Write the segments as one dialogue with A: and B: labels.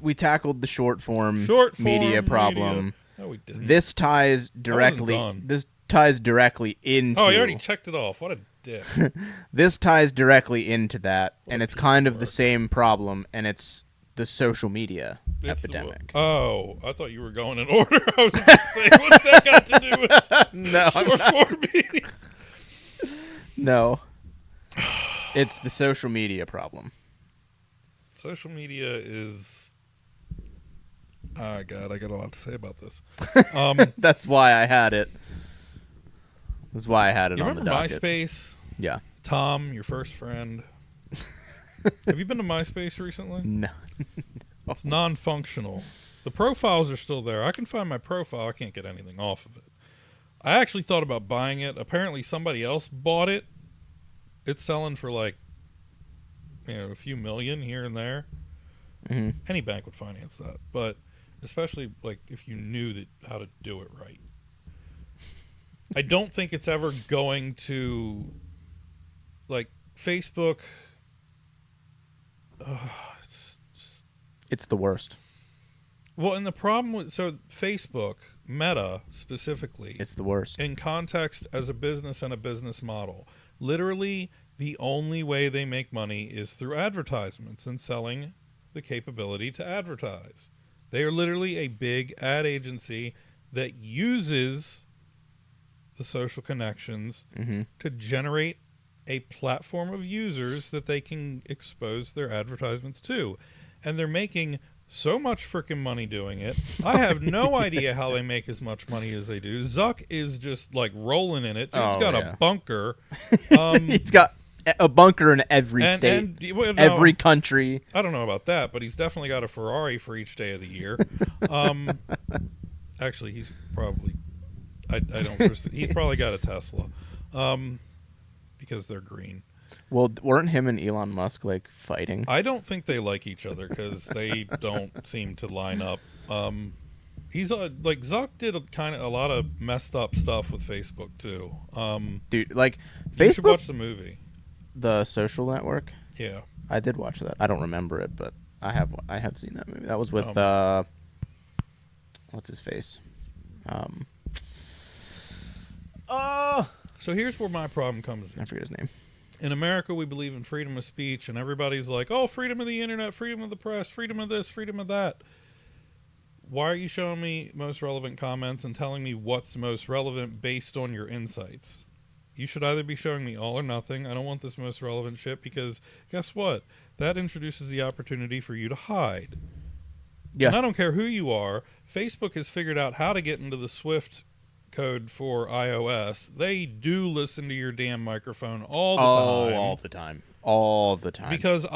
A: we tackled the short form media
B: Short-form
A: problem.
B: media. No, we didn't.
A: This ties
B: wasn't
A: directly.
B: done.
A: This ties directly into.
B: Oh, you already checked it off. What a dick.
A: This ties directly into that,
B: What
A: and
B: a
A: it's
B: piece
A: kind
B: of
A: of the
B: work.
A: same problem, and it's the social media
B: It's the-
A: epidemic.
B: Oh, I thought you were going in order. I was going to say, what's that got to do with
A: No, I'm not.
B: short-form media?
A: No. It's the social media problem.
B: Social media is... Oh, God, I got a lot to say about this.
A: That's why I had it. That's why I had it
B: You
A: on the
B: remember
A: docket.
B: MySpace?
A: Yeah.
B: Tom, your first friend. Have you been to MySpace recently?
A: No.
B: It's non-functional. The profiles are still there. I can find my profile. I can't get anything off of it. I actually thought about buying it. Apparently somebody else bought it. It's selling for like, a few million here and there.
A: Hmm.
B: Any bank would finance that. But especially like if you knew how to do it right. I don't think it's ever going to, like, Facebook.
A: It's the worst.
B: Well, and the problem with Facebook, Meta specifically,
A: It's the worst.
B: in context as a business and a business model, literally the only way they make money is through advertisements and selling the capability to advertise. They are literally a big ad agency that uses the social connections
A: Hmm.
B: to generate a platform of users that they can expose their advertisements to. And they're making so much freaking money doing it. I have no idea how they make as much money as they do. Zuck is just like rolling in it. Dude's
A: Oh,
B: got
A: yeah.
B: a bunker.
A: He's got a bunker in every state,
B: Well, no,
A: every country.
B: I don't know about that, but he's definitely got a Ferrari for each day of the year. Actually, he's probably... I don't... He's probably got a Tesla. Because they're green.
A: Well, weren't him and Elon Musk like fighting?
B: I don't think they like each other because they don't seem to line up. He's like Zuck did a lot of messed up stuff with Facebook too.
A: Dude, like
B: You should
A: Facebook,
B: watch the movie.
A: the Social Network.
B: Yeah.
A: I did watch that. I don't remember it, but I have seen that movie. That was with what's his face?
B: So here's where my problem comes in.
A: I forget his name.
B: In America, we believe in freedom of speech, and everybody's like, oh, freedom of the internet, freedom of the press, freedom of this, freedom of that. Why are you showing me most relevant comments and telling me what's most relevant based on your insights? You should either be showing me all or nothing. I don't want this most relevant shit because guess what? That introduces the opportunity for you to hide.
A: Yeah.
B: And I don't care who you are. Facebook has figured out how to get into the Swift code for iOS. They do listen to your damn microphone all the time.
A: All the time. All the time.
B: Because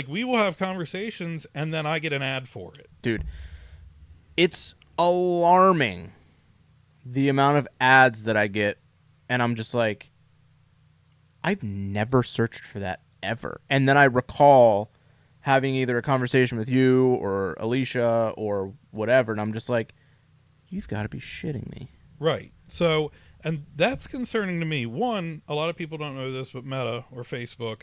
B: we will have conversations and then I get an ad for it.
A: Dude, it's alarming the amount of ads that I get, and I'm just like, I've never searched for that ever. And then I recall having either a conversation with you or Alicia or whatever, and I'm just like, you've got to be shitting me.
B: Right. So, and that's concerning to me. One, a lot of people don't know this, but Meta or Facebook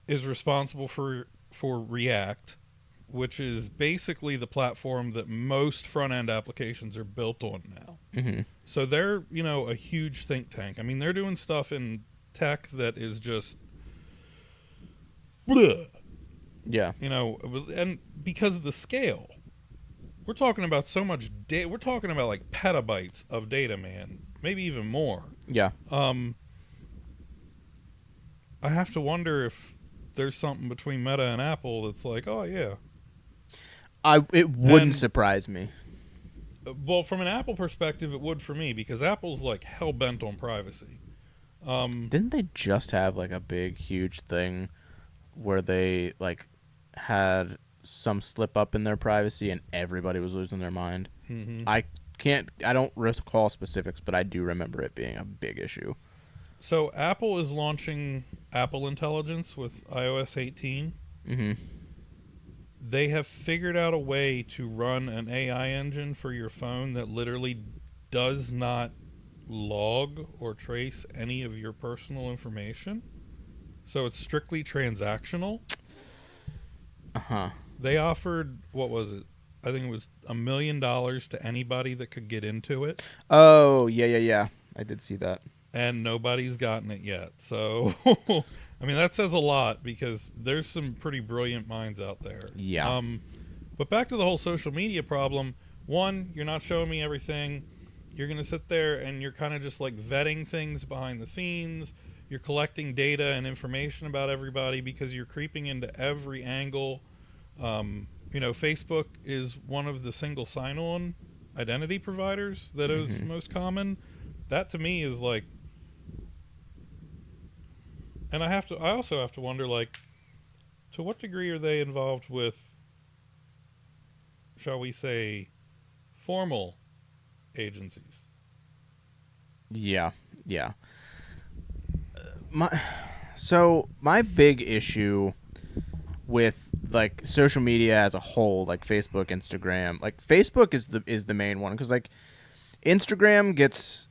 B: is responsible for React, which is basically the platform that most front-end applications are built on now.
A: Mm-hmm.
B: So they're, a huge think tank. I mean, they're doing stuff in tech that is just... bleh.
A: Yeah.
B: And because of the scale, we're talking about so much data. We're talking about like petabytes of data, man. Maybe even more.
A: Yeah.
B: I have to wonder if there's something between Meta and Apple that's like, oh yeah.
A: It wouldn't
B: And-
A: surprise me.
B: Well, from an Apple perspective, it would for me because Apple's like hell bent on privacy.
A: Didn't they just have like a big, huge thing where they like had some slip up in their privacy and everybody was losing their mind?
B: Mm-hmm.
A: I don't recall specifics, but I do remember it being a big issue.
B: So Apple is launching Apple Intelligence with iOS 18.
A: Mm-hmm.
B: They have figured out a way to run an AI engine for your phone that literally does not log or trace any of your personal information. So it's strictly transactional.
A: Uh-huh.
B: They offered, what was it? I think it was $1 million to anybody that could get into it,
A: Oh, yeah. I did see that.
B: and nobody's gotten it yet. So, I mean, that says a lot because there's some pretty brilliant minds out there.
A: Yeah.
B: But back to the whole social media problem. One, you're not showing me everything. You're going to sit there and you're kind of just like vetting things behind the scenes. You're collecting data and information about everybody because you're creeping into every angle. Facebook is one of the single sign-on identity providers that is most common. That to me is like, and I also have to wonder, like, to what degree are they involved with, shall we say, formal agencies?
A: Yeah. My big issue with like social media as a whole, like Facebook, Instagram, like Facebook is the main one because like Instagram gets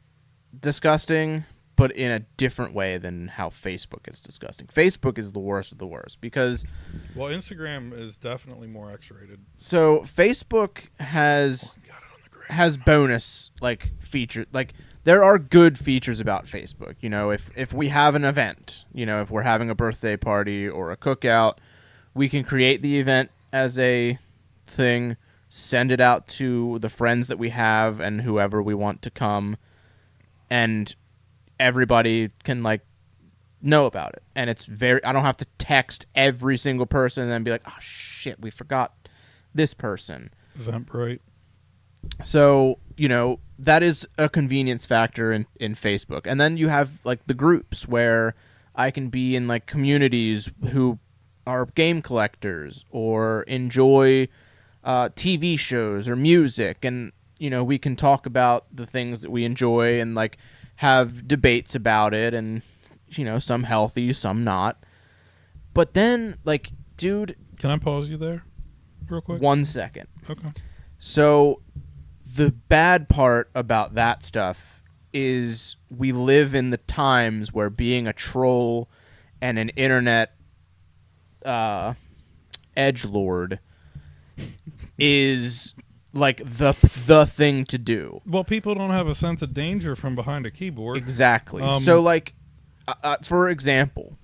A: disgusting, but in a different way than how Facebook is disgusting. Facebook is the worst of the worst because
B: Well, Instagram is definitely more X-rated.
A: so Facebook has
B: Got it on the grid.
A: has bonus like feature like there are good features about Facebook. If we have an event, if we're having a birthday party or a cookout, we can create the event as a thing, send it out to the friends that we have and whoever we want to come, and everybody can like know about it. And it's I don't have to text every single person and then be like, oh shit, we forgot this person.
B: Eventbrite.
A: So, that is a convenience factor in Facebook. And then you have like the groups where I can be in like communities who are game collectors or enjoy TV shows or music. And, we can talk about the things that we enjoy and like have debates about it. And, some healthy, some not. But then like, dude.
B: Can I pause you there real quick?
A: 1 second.
B: Okay.
A: So the bad part about that stuff is we live in the times where being a troll and an internet edgelord is like the thing to do.
B: Well, people don't have a sense of danger from behind a keyboard.
A: Exactly. So like, for example,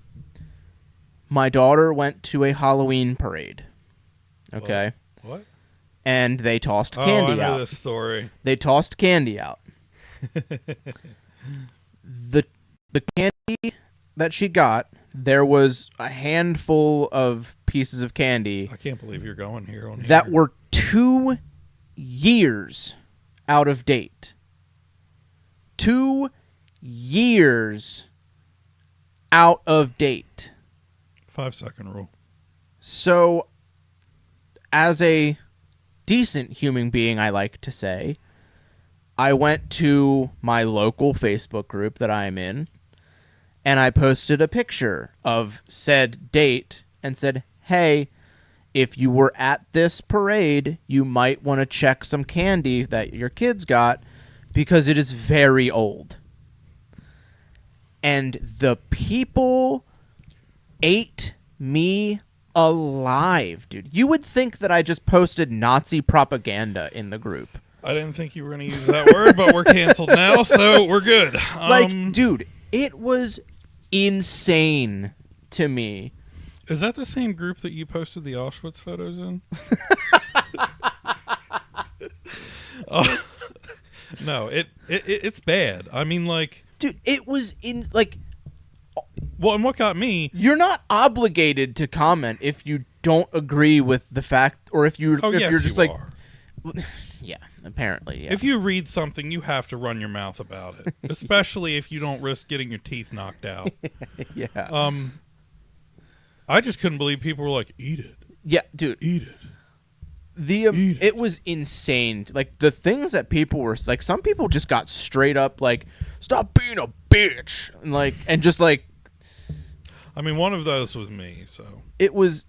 A: my daughter went to a Halloween parade. Okay.
B: What?
A: And they tossed candy
B: I know
A: out.
B: this story.
A: They tossed candy out. The candy that she got, there was a handful of pieces of candy
B: I can't believe you're going here on
A: that
B: here.
A: were 2 years out of date. 2 years out of date.
B: 5-second rule.
A: So, as a decent human being, I like to say, I went to my local Facebook group that I am in, and I posted a picture of said date and said, hey, if you were at this parade, you might want to check some candy that your kids got because it is very old. And the people ate me alive, dude. You would think that I just posted Nazi propaganda in the group.
B: I didn't think you were going to use that word, but we're canceled now, so we're good.
A: Dude, it was insane to me.
B: Is that the same group that you posted the Auschwitz photos in? No, it's bad. I mean, like,
A: Dude, it was in like
B: well, and what got me?
A: you're not obligated to comment if you don't agree with the fact or if you
B: Oh,
A: if
B: yes,
A: you're just
B: you
A: like
B: are.
A: yeah, apparently, yeah.
B: If you read something, you have to run your mouth about it, especially if you don't risk getting your teeth knocked out.
A: yeah.
B: I just couldn't believe people were like, "Eat it,
A: Yeah, dude.
B: eat it."
A: It was insane. Like the things that people were like, some people just got straight up like, "Stop being a bitch," and just like,
B: I mean, one of those was me. So
A: it was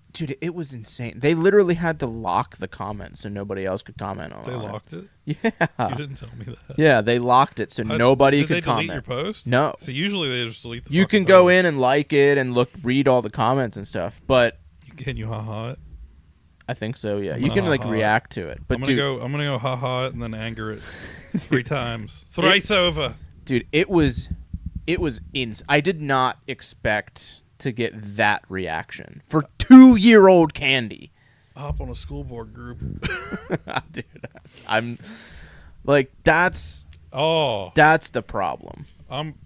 A: insane. They literally had to lock the comments so nobody else could comment on it.
B: they locked it.
A: Yeah,
B: You didn't tell me that.
A: yeah, they locked it so nobody
B: Did
A: could
B: they delete
A: comment.
B: your post?
A: No.
B: So usually they just delete the.
A: You
B: fucking
A: can go
B: post.
A: in and like it and read all the comments and stuff, but
B: Can you haha it?
A: I think so. Yeah,
B: I'm
A: you can
B: gonna
A: like
B: ha-ha
A: react to it, but
B: I'm
A: dude,
B: gonna go haha and then anger it 3 times, thrice over.
A: dude, it was I did not expect to get that reaction for 2-year-old candy.
B: Hop on a school board group.
A: Dude, I'm like that's
B: Oh,
A: the problem.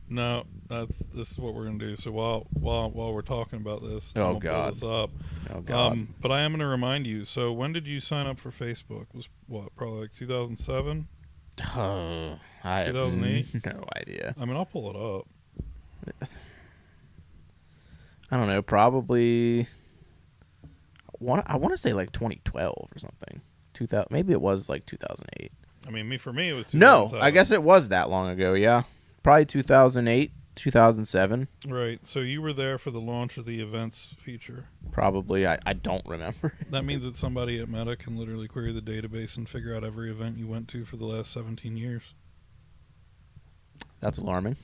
B: no. This is what we're gonna do. So while we're talking about this,
A: Oh,
B: I'm gonna
A: God.
B: pull this up.
A: Oh god.
B: But I am gonna remind you. So when did you sign up for Facebook? Was what, probably like 2007?
A: I have
B: 2008?
A: no idea.
B: I mean, I'll pull it up.
A: I don't know, probably I want to say like 2012 or something. 2000, maybe it was like 2008.
B: I mean, for me, it was 2007.
A: No, I guess it was that long ago, yeah. Probably 2008, 2007.
B: Right. So you were there for the launch of the events feature.
A: Probably. I don't remember.
B: That means that somebody at Meta can literally query the database and figure out every event you went to for the last 17 years.
A: That's alarming.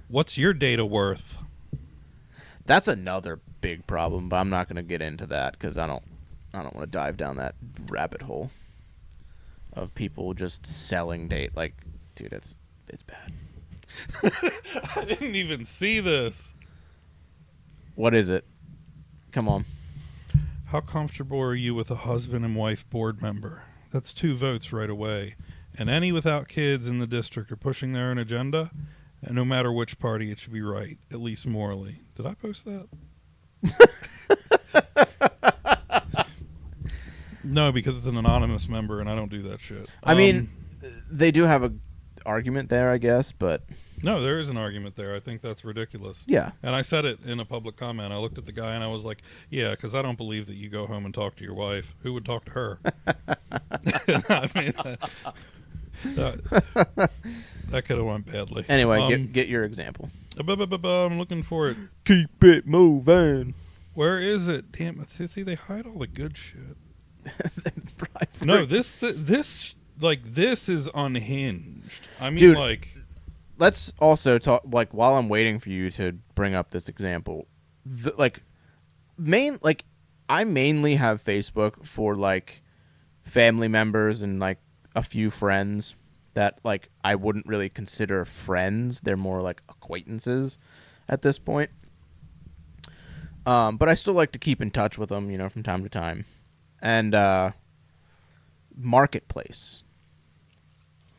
B: What's your data worth?
A: That's another big problem, but I'm not going to get into that because I don't want to dive down that rabbit hole of people just selling date. Like, dude, it's bad.
B: I didn't even see this.
A: What is it? Come on.
B: How comfortable are you with a husband and wife board member? That's 2 votes right away. And any without kids in the district are pushing their own agenda. And no matter which party, it should be right, at least morally. Did I post that? No, because it's an anonymous member, and I don't do that shit.
A: I mean, they do have a argument there, I guess, but
B: No, there is an argument there. I think that's ridiculous.
A: yeah.
B: And I said it in a public comment. I looked at the guy, and I was like, yeah, because I don't believe that you go home and talk to your wife. Who would talk to her? I mean, that could have went badly.
A: Anyway, get your example.
B: I'm looking for it.
A: Keep it moving.
B: Where is it? Damn it. See, they hide all the good shit. No, this is unhinged. I mean,
A: Dude,
B: like,
A: let's also talk, like, while I'm waiting for you to bring up this example, I mainly have Facebook for, like, family members and, like, a few friends that, like, I wouldn't really consider friends. They're more like acquaintances at this point. But I still like to keep in touch with them, you know, from time to time. And Marketplace.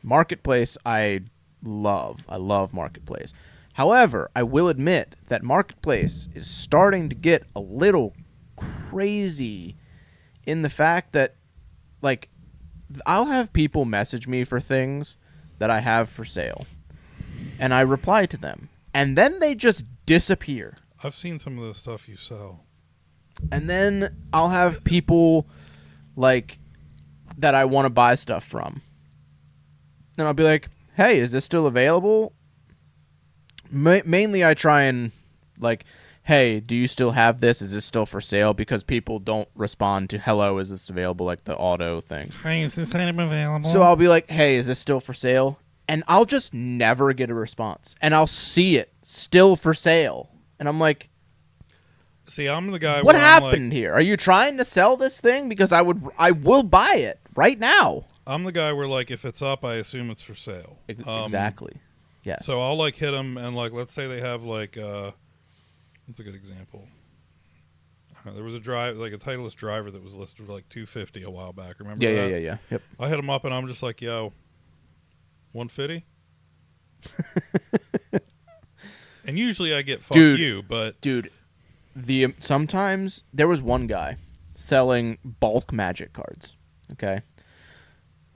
A: Marketplace I love. I love Marketplace. However, I will admit that Marketplace is starting to get a little crazy in the fact that, like, I'll have people message me for things that I have for sale, and I reply to them, and then they just disappear.
B: I've seen some of the stuff you sell.
A: And then I'll have people, like, that I want to buy stuff from, and I'll be like, hey, is this still available? Mainly I try and, like, hey, do you still have this? Is this still for sale? Because people don't respond to hello, is this available, like the auto thing.
B: Hey, is this item available?
A: So I'll be like, hey, is this still for sale? And I'll just never get a response. And I'll see it still for sale. And I'm like,
B: see, I'm the guy.
A: What
B: where
A: happened here? Are you trying to sell this thing? Because I will buy it right now.
B: I'm the guy where, like, if it's up, I assume it's for sale.
A: Exactly. Yes.
B: So I'll, like, hit them, and, like, let's say they have, like, what's a good example? There was a Titleist driver that was listed for like $250 a while back. Remember that?
A: Yeah. Yep.
B: I hit him up, and I'm just like, yo, $150? And usually I get fuck you, but
A: dude, sometimes there was one guy selling bulk Magic cards. Okay,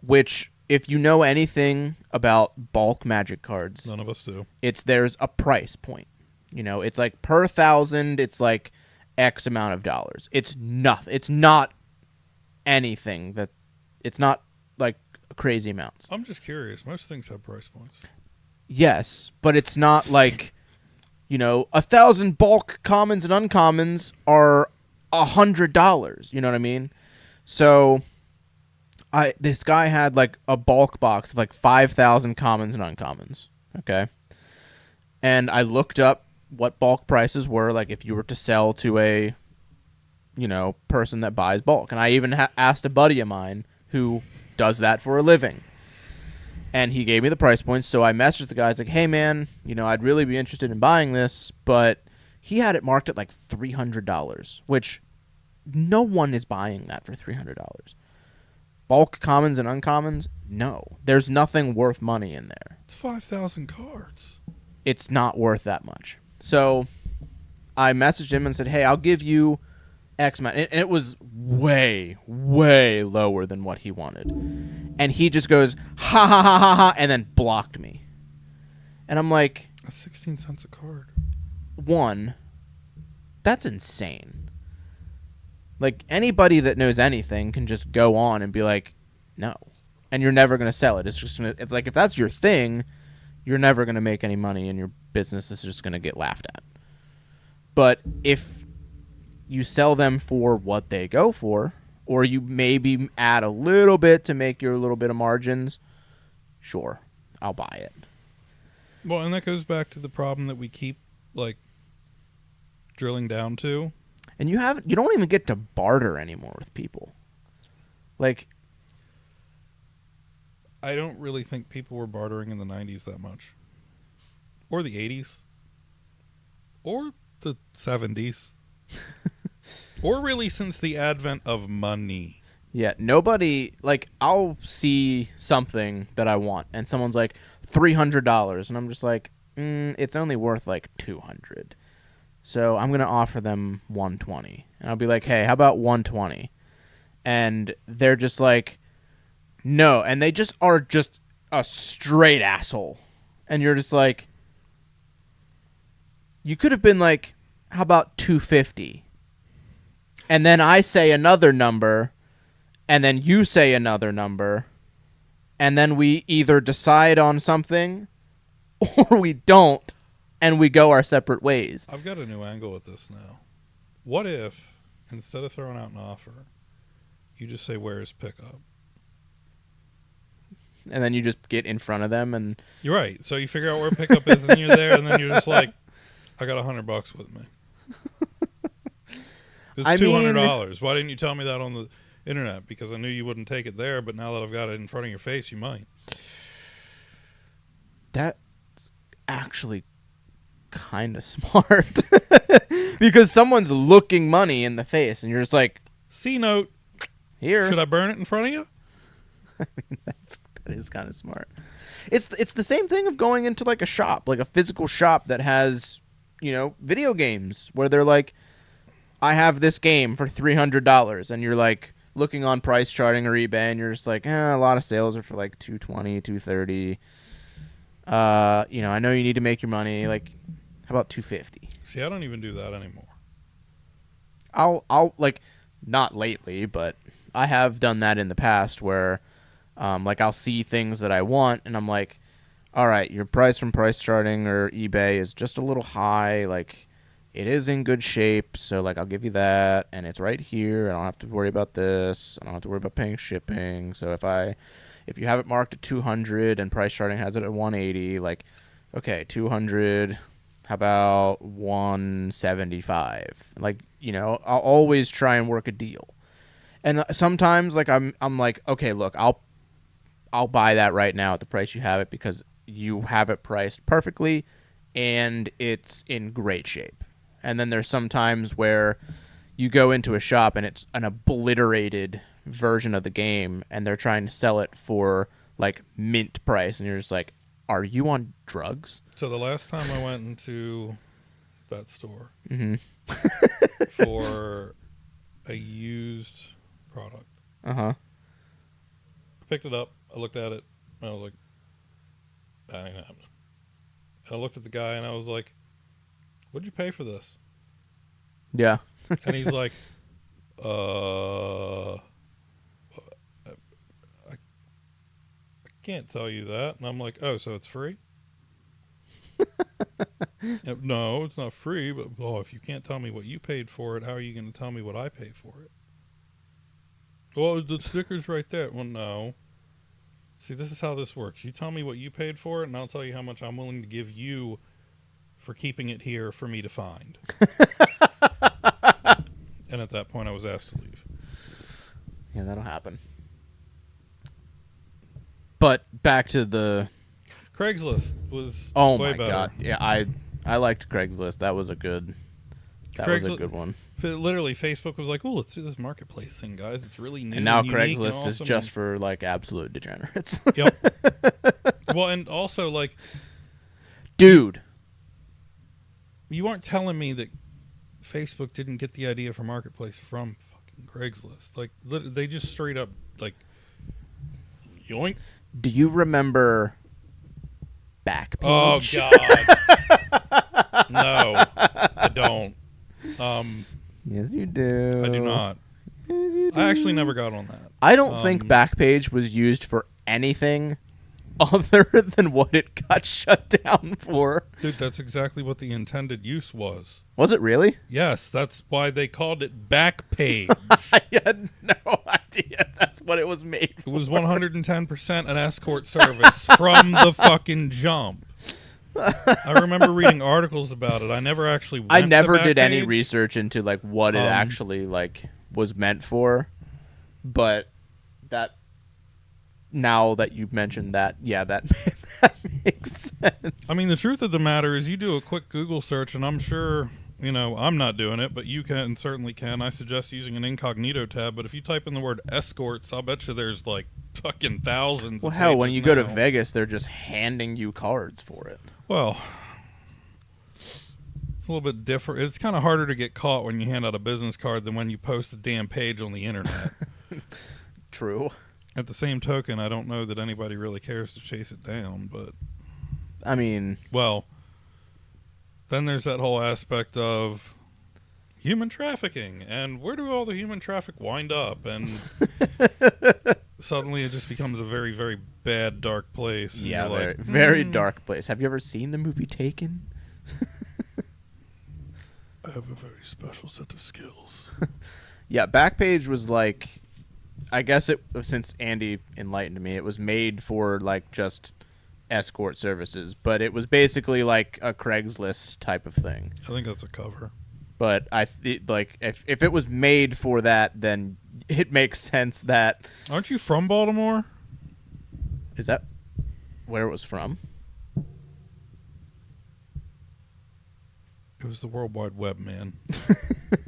A: which, if you know anything about bulk Magic cards,
B: none of us do.
A: There's a price point. You know, it's like per 1,000, it's like X amount of dollars. It's nothing. It's not anything that. It's not like crazy amounts.
B: I'm just curious. Most things have price points.
A: Yes, but it's not like, you know, 1,000 bulk commons and uncommons are $100. You know what I mean? So, this guy had like a bulk box of like 5,000 commons and uncommons. Okay, and I looked up what bulk prices were, like if you were to sell to a person that buys bulk. And I even asked a buddy of mine who does that for a living. And he gave me the price points, so I messaged the guy. I was like, hey, man, I'd really be interested in buying this, but he had it marked at like $300, which no one is buying that for $300. Bulk commons and uncommons, no. There's nothing worth money in there.
B: It's 5,000 cards.
A: It's not worth that much. So I messaged him and said, hey, I'll give you X amount. And it was way, way lower than what he wanted. And he just goes, ha, ha, ha, ha, ha, and then blocked me. And I'm like...
B: That's 16 cents a card.
A: One, that's insane. Like, anybody that knows anything can just go on and be like, no. And you're never going to sell it. It's just going to... It's like, if that's your thing, you're never going to make any money and your business is just going to get laughed at. But if you sell them for what they go for, or you maybe add a little bit to make your little bit of margins, sure, I'll buy it.
B: Well, and that goes back to the problem that we keep, like, drilling down to.
A: And you don't even get to barter anymore with people. Like,
B: I don't really think people were bartering in the 90s that much. Or the 80s. Or the 70s. Or really since the advent of money.
A: Yeah, nobody, like, I'll see something that I want, and someone's like, $300, and I'm just like, it's only worth, like, $200. So I'm going to offer them $120. And I'll be like, hey, how about $120? And they're just like, no. And they just are just a straight asshole. And you're just like, you could have been like, how about $250? And then I say another number, and then you say another number, and then we either decide on something or we don't, and we go our separate ways.
B: I've got a new angle with this now. What if, instead of throwing out an offer, you just say, where's pickup?
A: And then you just get in front of them and...
B: You're right. So you figure out where pickup is, and then you're there, and then you're just like, I got $100 with me. It's $200. Why didn't you tell me that on the internet? Because I knew you wouldn't take it there, but now that I've got it in front of your face, you might.
A: That's actually kind of smart. Because someone's looking money in the face, and you're just like...
B: C note.
A: Here.
B: Should I burn it in front of you?
A: I mean, that is kind of smart. It's the same thing of going into like a shop, like a physical shop that has, video games where they're like, I have this game for $300, and you're like looking on price charting or eBay, and you're just like, a lot of sales are for like $220, $230. I know you need to make your money. Like, how about $250?
B: See, I don't even do that anymore.
A: I'll like, not lately, but I have done that in the past where, like, I'll see things that I want, and I'm like, all right, your price from price charting or eBay is just a little high. Like, it is in good shape, so, like, I'll give you that, and it's right here. I don't have to worry about this. I don't have to worry about paying shipping. So if you have it marked at 200 and price charting has it at 180, like, okay, 200, how about 175? Like, I'll always try and work a deal. And sometimes, like, I'm like, okay, look, I'll buy that right now at the price you have it because you have it priced perfectly and it's in great shape. And then there's some times where you go into a shop and it's an obliterated version of the game and they're trying to sell it for like mint price, and you're just like, are you on drugs?
B: So the last time I went into that store for a used product, I picked it up, I looked at it, and I was like, that ain't happening. And I looked at the guy and I was like, what'd you pay for this?
A: Yeah.
B: And he's like, I can't tell you that. And I'm like, oh, so it's free? No, it's not free, but if you can't tell me what you paid for it, how are you going to tell me what I paid for it? Well, the sticker's right there. Well, no. See, this is how this works. You tell me what you paid for it, and I'll tell you how much I'm willing to give you for keeping it here for me to find. And at that point, I was asked to leave.
A: Yeah, that'll happen. But back to the
B: Craigslist was
A: oh
B: way
A: my
B: better.
A: god, yeah, I liked Craigslist. That was a good one.
B: Literally, Facebook was like, "Oh, let's do this marketplace thing, guys. It's really new."
A: And now
B: unique and
A: Craigslist is
B: awesome."
A: just for like absolute degenerates.
B: Yep. Well, and also like,
A: Dude,
B: you aren't telling me that Facebook didn't get the idea for marketplace from fucking Craigslist. Like, they just straight up like, yoink.
A: do you remember Backpage?
B: Oh God. No, I don't.
A: Yes, you do.
B: I do not.
A: Yes, you do.
B: I actually never got on that.
A: I don't think Backpage was used for anything other than what it got shut down for.
B: Dude, that's exactly what the intended use was.
A: Was it really?
B: Yes, that's why they called it Backpage.
A: I had no idea that's what it was made
B: It
A: for.
B: was 110% an escort service from the fucking jump. I remember reading articles about it. I never actually went
A: I
B: to
A: never did any
B: Backpage.
A: research into like what it actually like was meant for, but that now that you've mentioned that, yeah, that makes sense.
B: I mean, the truth of the matter is you do a quick Google search, and I'm sure, I'm not doing it, but you certainly can. I suggest using an incognito tab, but if you type in the word escorts, I'll bet you there's like fucking thousands
A: Well,
B: of
A: hell, when
B: pages
A: you go to
B: now.
A: Vegas, they're just handing you cards for it.
B: Well, it's a little bit different. It's kind of harder to get caught when you hand out a business card than when you post a damn page on the internet.
A: True.
B: At the same token, I don't know that anybody really cares to chase it down, but,
A: I mean,
B: well, then there's that whole aspect of human trafficking, and where do all the human traffic wind up? And suddenly it just becomes a very, very bad, dark place. And
A: yeah,
B: you're
A: very,
B: like,
A: very dark place. Have you ever seen the movie Taken?
B: I have a very special set of skills.
A: Yeah, Backpage was like, I guess since Andy enlightened me, it was made for like just escort services, but it was basically like a Craigslist type of thing.
B: I think that's a cover.
A: But like if it was made for that, then it makes sense that
B: Aren't you from Baltimore?
A: is that where it was from?
B: It was the World Wide Web, man.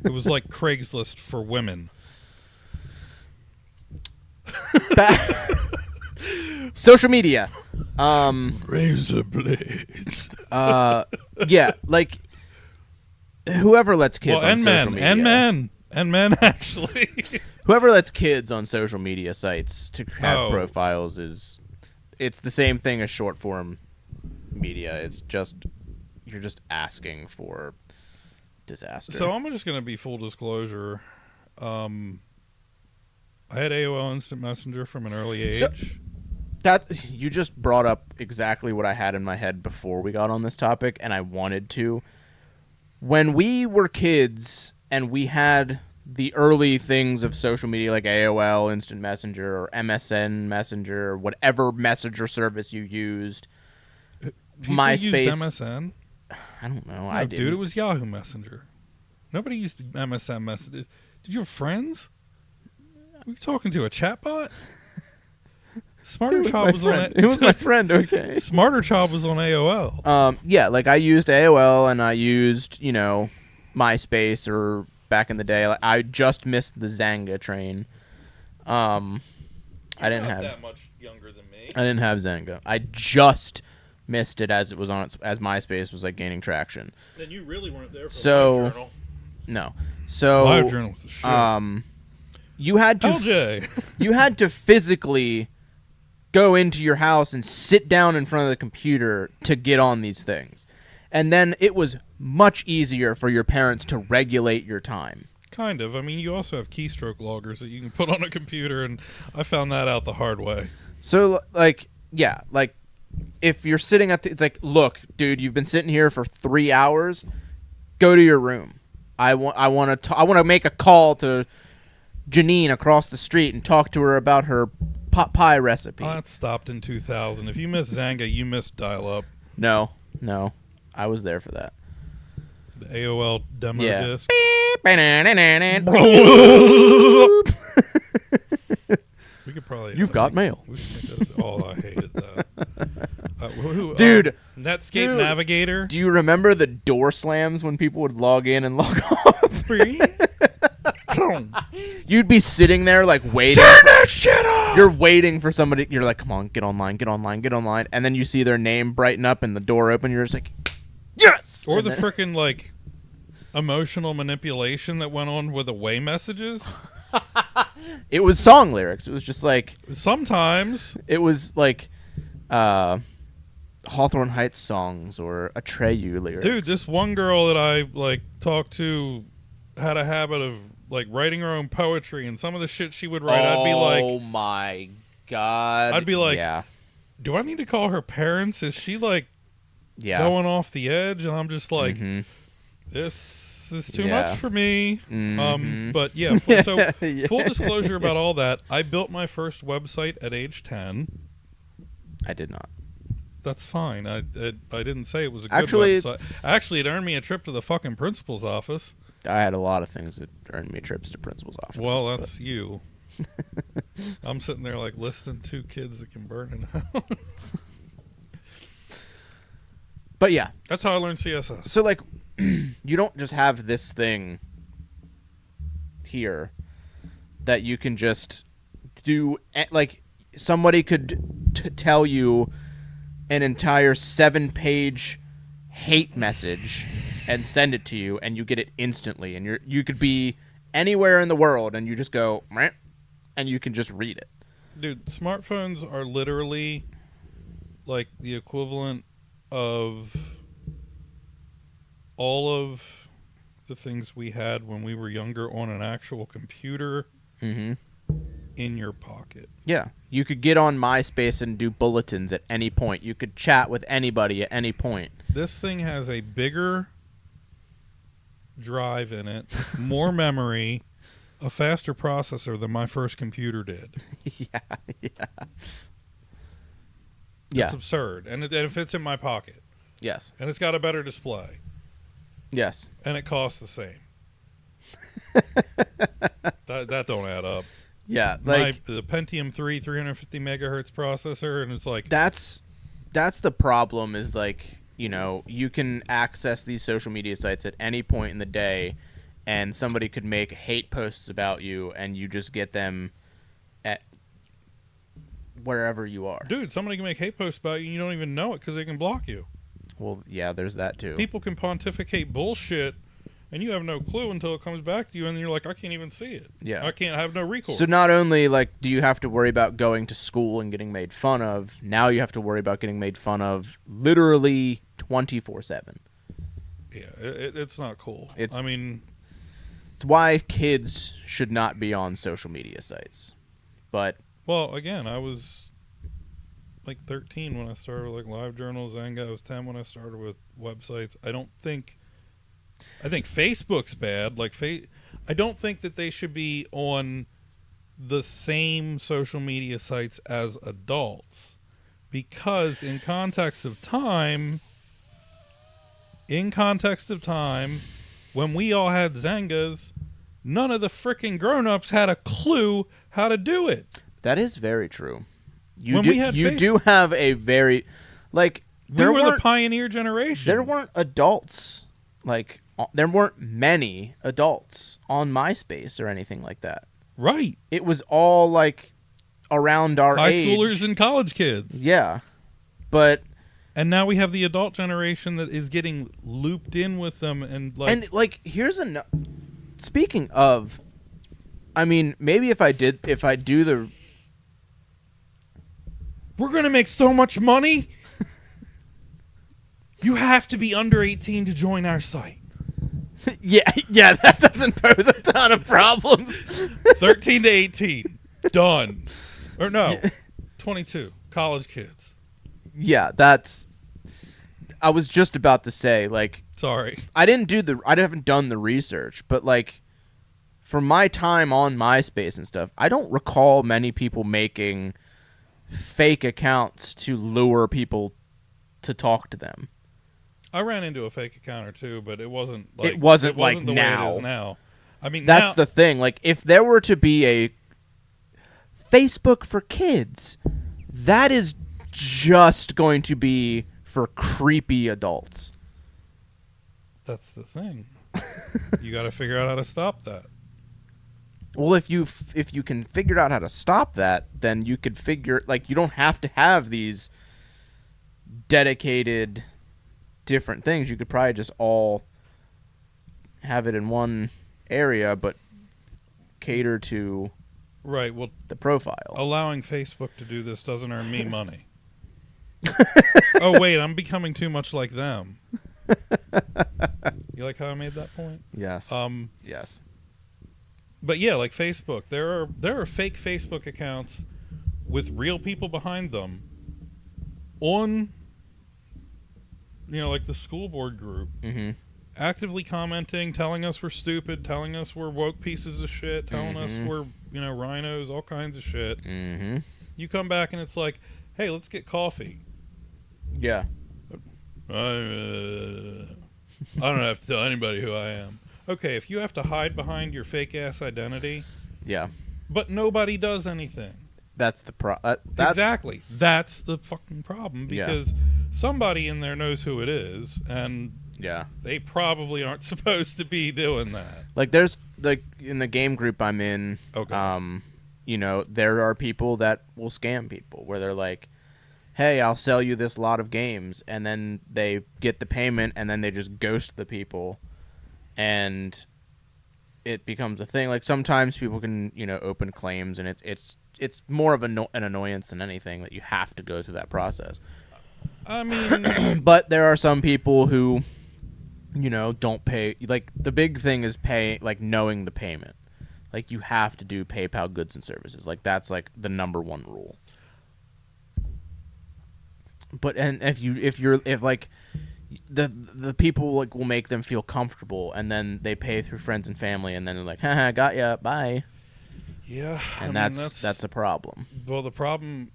B: It was like Craigslist for women.
A: Social media.
B: Razor blades.
A: Yeah, like whoever lets kids on social media.
B: And men, actually.
A: Whoever lets kids on social media sites to have
B: Oh.
A: profiles it's the same thing as short form media. It's just you're just asking for disaster.
B: So I'm just going to be full disclosure. I had AOL Instant Messenger from an early age.
A: So- that you just brought up exactly what I had in my head before we got on this topic, and I wanted to. When we were kids and we had the early things of social media like AOL Instant Messenger or MSN Messenger or whatever messenger service you used,
B: People
A: MySpace.
B: used MSN?
A: I don't know.
B: No,
A: I did.
B: dude, it was Yahoo Messenger. Nobody used MSN Messenger. Did you have friends? Were you talking to a chatbot? Smarter Child was on it.
A: It was my friend. Okay.
B: Smarter Child was on AOL.
A: Yeah, like I used AOL and I used, MySpace or back in the day. Like, I just missed the Zanga train. I didn't have
B: that much younger than me.
A: I didn't have Zanga. I just missed it as it was on as MySpace was like gaining traction.
B: Then you really weren't there for
A: So-
B: LiveJournal.
A: No. So
B: LiveJournal was the shit.
A: you had to
B: LJ.
A: you had to physically go into your house and sit down in front of the computer to get on these things. And then it was much easier for your parents to regulate your time.
B: Kind of. I mean, you also have keystroke loggers that you can put on a computer, and I found that out the hard way.
A: So, like, yeah, like, if you're sitting it's like, look, dude, you've been sitting here for 3 hours. Go to your room. I want to make a call to Janine across the street and talk to her about her pot pie recipe.
B: Oh, that stopped in 2000. If you missed Zanga, you missed dial-up.
A: No, I was there for that.
B: The AOL demo
A: Yeah.
B: disc. We could probably.
A: You've got mail.
B: We should make those. Oh, I hated that.
A: Dude.
B: Netscape
A: Dude.
B: Navigator.
A: Do you remember the door slams when people would log in and log off? You'd be sitting there like waiting.
B: Turn that shit off!
A: You're waiting for somebody. You're like, come on, get online, get online, get online. And then you see their name brighten up and the door open. You're just like, yes!
B: Or
A: And
B: the
A: then-
B: frickin' like emotional manipulation that went on with away messages.
A: It was song lyrics. It was just like,
B: Sometimes.
A: it was like Hawthorne Heights songs or Atreyu lyrics.
B: Dude, this one girl that I like talked to had a habit of like writing her own poetry, and some of the shit she would write, I'd be like,
A: oh my God.
B: I'd be like,
A: yeah.
B: do I need to call her parents? Is she like
A: Yeah.
B: going off the edge? And I'm just like,
A: Mhm.
B: this is too
A: Yeah.
B: much for me.
A: Mhm.
B: But yeah, so
A: Yeah.
B: full disclosure about all that, I built my first website at age 10.
A: I did not.
B: That's fine. I didn't say it was a good
A: Actually-
B: website. Actually, it earned me a trip to the fucking principal's office.
A: I had a lot of things that earned me trips to principal's office.
B: Well, that's you. I'm sitting there like listing 2 kids that can burn in hell.
A: But yeah.
B: That's how I learned CSS.
A: So like, you don't just have this thing here that you can just do. Like, somebody could tell you an entire 7-page hate message and send it to you, and you get it instantly. And you could be anywhere in the world, and you just go, "Meh," and you can just read it.
B: Dude, smartphones are literally like the equivalent of all of the things we had when we were younger on an actual computer
A: Mm-hmm.
B: in your pocket.
A: Yeah, you could get on MySpace and do bulletins at any point. You could chat with anybody at any point.
B: This thing has a bigger drive in it, more memory, a faster processor than my first computer did.
A: Yeah.
B: It's absurd. And it fits in my pocket.
A: Yes.
B: And it's got a better display.
A: Yes.
B: And it costs the same. that don't add up.
A: Yeah. Like,
B: The Pentium 3 350 megahertz processor, and it's like,
A: that's the problem is, like, you know, you can access these social media sites at any point in the day, and somebody could make hate posts about you, and you just get them at wherever you are.
B: dude, somebody can make hate posts about you and you don't even know it because they can block you.
A: Well, yeah, there's that too.
B: People can pontificate bullshit and you have no clue until it comes back to you, and you're like, I can't even see it.
A: Yeah.
B: I can't have no recourse.
A: So not only, like, do you have to worry about going to school and getting made fun of, now you have to worry about getting made fun of literally 24/7.
B: Yeah, it's not cool.
A: It's why kids should not be on social media sites. But
B: well, again, I was like 13 when I started with, like, LiveJournal, Zanga. I was 10 when I started with websites. I think Facebook's bad. Like, I don't think that they should be on the same social media sites as adults, because in context of time, when we all had Zangas, none of the frickin' grown-ups had a clue how to do it.
A: that is very true. You
B: When
A: do,
B: we had
A: you do have a very, like,
B: We were the pioneer generation.
A: there weren't adults, like, there weren't many adults on MySpace or anything like that.
B: Right.
A: It was all, like, around our
B: High
A: age.
B: schoolers and college kids.
A: Yeah. But
B: And now we have the adult generation that is getting looped in with them, and like,
A: here's speaking of, I mean, maybe if I do the
B: we're gonna make so much money. You have to be under 18 to join our site.
A: yeah, that doesn't pose a ton of problems.
B: 13 to 18, done. Or no, 22, college kids.
A: Yeah, I was just about to say, like,
B: Sorry.
A: I haven't done the research, but, like, for my time on MySpace and stuff, I don't recall many people making fake accounts to lure people to talk to them.
B: I ran into a fake account or two, but it wasn't like
A: It wasn't like
B: the
A: now.
B: way it is now. I mean,
A: That's
B: now,
A: the thing. Like, if there were to be a Facebook for kids, that is just going to be for creepy adults.
B: that's the thing. You got to figure out how to stop that.
A: Well, if you can figure out how to stop that, then you could figure, like, you don't have to have these dedicated different things. You could probably just all have it in one area, but cater to
B: Right. Well,
A: the profile.
B: allowing Facebook to do this doesn't earn me money. Oh wait, I'm becoming too much like them. You like how I made that point?
A: Yes. Yes.
B: But yeah, like Facebook, there are fake Facebook accounts with real people behind them on, like the school board group,
A: Mm-hmm.
B: actively commenting, telling us we're stupid, telling us we're woke pieces of shit, telling us we're rhinos, all kinds of shit.
A: Mm-hmm.
B: You come back and it's like, hey, let's get coffee.
A: Yeah.
B: I don't have to tell anybody who I am. Okay, if you have to hide behind your fake ass identity,
A: Yeah.
B: but nobody does anything.
A: That's the that's
B: Exactly. That's the fucking problem,
A: Yeah.
B: because somebody in there knows who it is, and
A: Yeah.
B: they probably aren't supposed to be doing that.
A: Like, there's, like, in the game group I'm in,
B: Okay.
A: there are people that will scam people where they're like, hey, I'll sell you this lot of games, and then they get the payment, and then they just ghost the people, and it becomes a thing. Like, sometimes people can, open claims, and it's more of an annoyance than anything that you have to go through that process.
B: I mean,
A: But there are some people who, don't pay. Like, the big thing is knowing the payment. Like, you have to do PayPal goods and services. Like, that's like the number one rule. But and if the people like will make them feel comfortable, and then they pay through friends and family, and then they're like, haha, got ya, bye.
B: yeah.
A: And that's a problem.
B: Well, the problem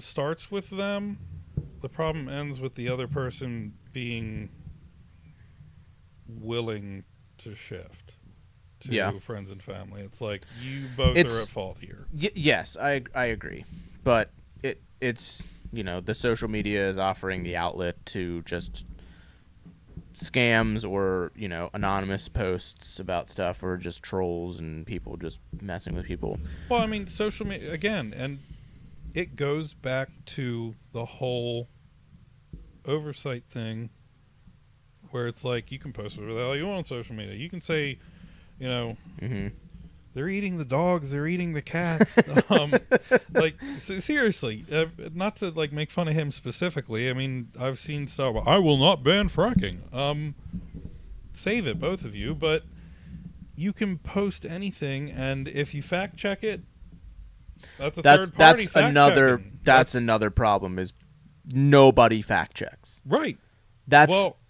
B: starts with them. The problem ends with the other person being willing to shift to
A: Yeah.
B: friends and family. It's like you both are at fault here.
A: Yes, I agree, but it's the social media is offering the outlet to just scams or anonymous posts about stuff, or just trolls and people just messing with people.
B: Well, I mean, social media again, and it goes back to the whole oversight thing, where it's like you can post whatever the hell you want on social media. You can say,
A: Mm-hmm.
B: they're eating the dogs, they're eating the cats. Seriously, not to like make fun of him specifically. I mean, I've seen stuff. I will not ban fracking. Save it, both of you. But you can post anything, and if you fact check it, that's a third party fact checking.
A: That's another problem is nobody fact checks.
B: Right.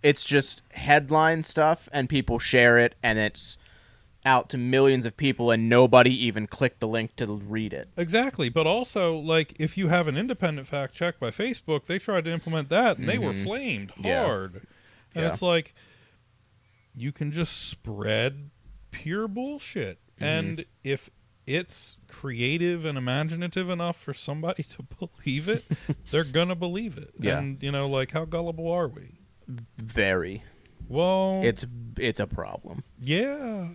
A: It's just headline stuff, and people share it, and it's out to millions of people, and nobody even clicked the link to read it.
B: Exactly. But also, like, if you have an independent fact check by Facebook, they tried to implement that, and they were flamed hard. And it's like, you can just spread pure bullshit. And if it's creative and imaginative enough for somebody to believe it, they're gonna believe it.
A: Yeah.
B: And, how gullible are we?
A: Very.
B: Well,
A: It's a problem.
B: yeah.